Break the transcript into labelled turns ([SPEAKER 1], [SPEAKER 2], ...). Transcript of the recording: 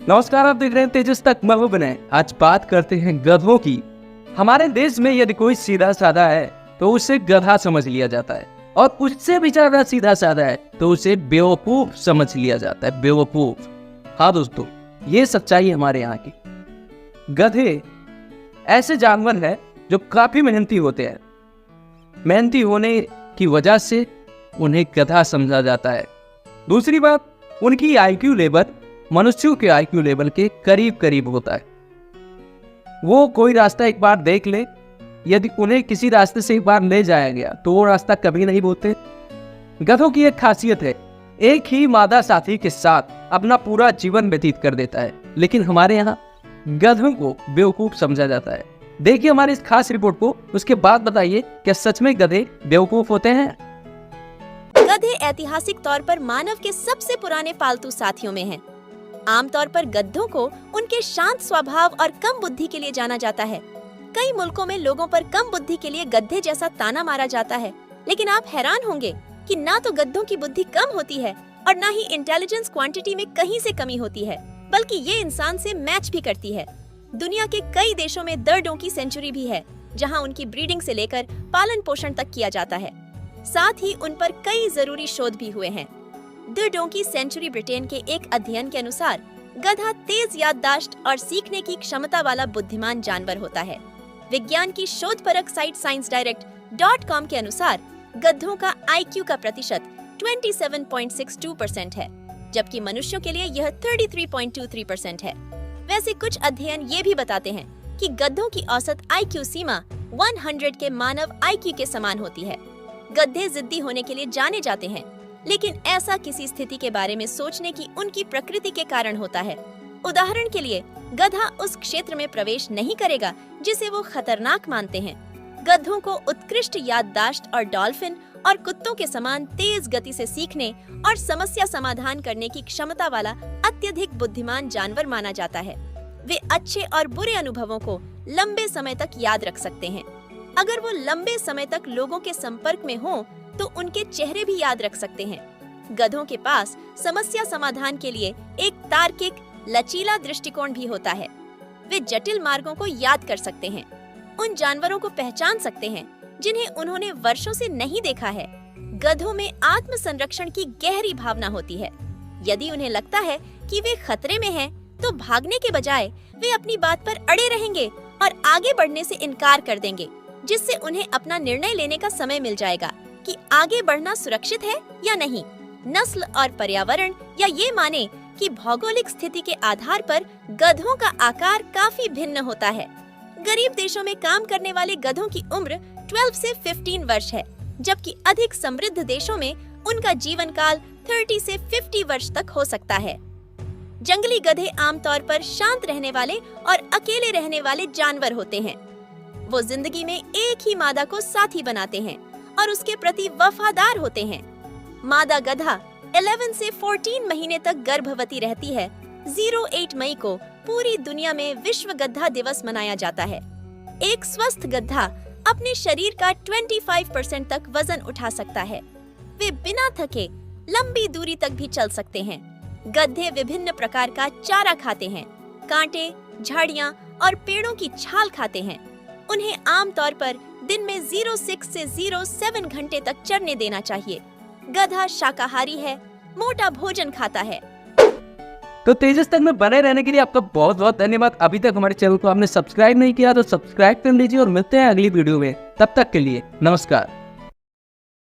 [SPEAKER 1] नमस्कार, आप देख रहे हैं तेजस तक महबूब है। आज बात करते हैं गधों की। हमारे देश में यदि कोई सीधा साधा है तो उसे गधा समझ लिया जाता है, और उससे भी ज्यादा सीधा साधा है तो उसे बेवकूफ समझ लिया जाता है। बेवकूफ। हाँ दोस्तों, ये सच्चाई है हमारे यहाँ की। गधे ऐसे जानवर हैं जो काफी मेहनती होते हैं। मेहनती होने की वजह से उन्हें गधा समझा जाता है। दूसरी बात, उनकी आईक्यू लेवल मनुष्यों के आईक्यू लेवल के करीब करीब होता है। वो कोई रास्ता एक बार देख ले, यदि उन्हें किसी रास्ते से एक बार ले जाया गया तो वो रास्ता कभी नहीं भूलते। गधों की एक खासियत है, एक ही मादा साथी के साथ अपना पूरा जीवन व्यतीत कर देता है। लेकिन हमारे यहाँ गधों को बेवकूफ समझा जाता है। देखिए हमारी इस खास रिपोर्ट को, उसके बाद बताइए क्या सच में गधे बेवकूफ होते हैं।
[SPEAKER 2] गधे ऐतिहासिक तौर पर मानव के सबसे पुराने पालतू साथियों में हैं। आमतौर पर गद्धों को उनके शांत स्वभाव और कम बुद्धि के लिए जाना जाता है। कई मुल्कों में लोगों पर कम बुद्धि के लिए गधे जैसा ताना मारा जाता है। लेकिन आप हैरान होंगे कि ना तो गद्धों की बुद्धि कम होती है और ना ही इंटेलिजेंस क्वांटिटी में कहीं से कमी होती है, बल्कि ये इंसान से मैच भी करती है। दुनिया के कई देशों में द डोंकी सेंचुरी भी है, जहाँ उनकी ब्रीडिंग से लेकर पालन पोषण तक किया जाता है। साथ ही उन पर कई जरूरी शोध भी हुए हैं। द डोंकी सेंचुरी ब्रिटेन के एक अध्ययन के अनुसार गधा तेज याददाश्त और सीखने की क्षमता वाला बुद्धिमान जानवर होता है। विज्ञान की शोधपरक साइट ScienceDirect.com के अनुसार गधों का IQ का प्रतिशत 27.62% है, जबकि मनुष्यों के लिए यह 33.23% है। वैसे कुछ अध्ययन ये भी बताते हैं कि गधों की औसत IQ सीमा 100 के मानव IQ के समान होती है। गधे जिद्दी होने के लिए जाने जाते हैं, लेकिन ऐसा किसी स्थिति के बारे में सोचने की उनकी प्रकृति के कारण होता है। उदाहरण के लिए, गधा उस क्षेत्र में प्रवेश नहीं करेगा जिसे वो खतरनाक मानते हैं। गधों को उत्कृष्ट याददाश्त और डॉल्फिन और कुत्तों के समान तेज गति से सीखने और समस्या समाधान करने की क्षमता वाला अत्यधिक बुद्धिमान जानवर माना जाता है। वे अच्छे और बुरे अनुभवों को लंबे समय तक याद रख सकते हैं। अगर वो लंबे समय तक लोगों के संपर्क में हों, तो उनके चेहरे भी याद रख सकते हैं। गधों के पास समस्या समाधान के लिए एक तार्किक, लचीला दृष्टिकोण भी होता है। वे जटिल मार्गों को याद कर सकते हैं, उन जानवरों को पहचान सकते हैं जिन्हें उन्होंने वर्षों से नहीं देखा है। गधों में आत्म संरक्षण की गहरी भावना होती है। यदि उन्हें लगता है कि वे खतरे में हैं, तो भागने के बजाय वे अपनी बात पर अड़े रहेंगे और आगे बढ़ने से इनकार कर देंगे, जिससे उन्हें अपना निर्णय लेने का समय मिल जाएगा कि आगे बढ़ना सुरक्षित है या नहीं। नस्ल और पर्यावरण या ये माने कि भौगोलिक स्थिति के आधार पर गधों का आकार काफी भिन्न होता है। गरीब देशों में काम करने वाले गधों की उम्र 12 से 15 वर्ष है, जबकि अधिक समृद्ध देशों में उनका जीवन काल 30 से 50 वर्ष तक हो सकता है। जंगली गधे आमतौर पर शांत रहने वाले और अकेले रहने वाले जानवर होते हैं। वो जिंदगी में एक ही मादा को साथी बनाते हैं और उसके प्रति वफादार होते हैं। मादा गधा 11 से 14 महीने तक गर्भवती रहती है। 08 मई को पूरी दुनिया में विश्व गधा दिवस मनाया जाता है। एक स्वस्थ गधा अपने शरीर का 25% तक वजन उठा सकता है। वे बिना थके लंबी दूरी तक भी चल सकते हैं। गधे विभिन्न प्रकार का चारा खाते हैं, कांटे, झाड़ियाँ और पेड़ों की छाल खाते हैं। उन्हें आमतौर पर दिन में 06 से 07 घंटे तक चरने देना चाहिए। गधा शाकाहारी है, मोटा भोजन खाता है।
[SPEAKER 1] तो तेजस तक में बने रहने के लिए आपका बहुत बहुत धन्यवाद। अभी तक हमारे चैनल को आपने सब्सक्राइब नहीं किया तो सब्सक्राइब कर लीजिए और मिलते हैं अगली वीडियो में। तब तक के लिए नमस्कार।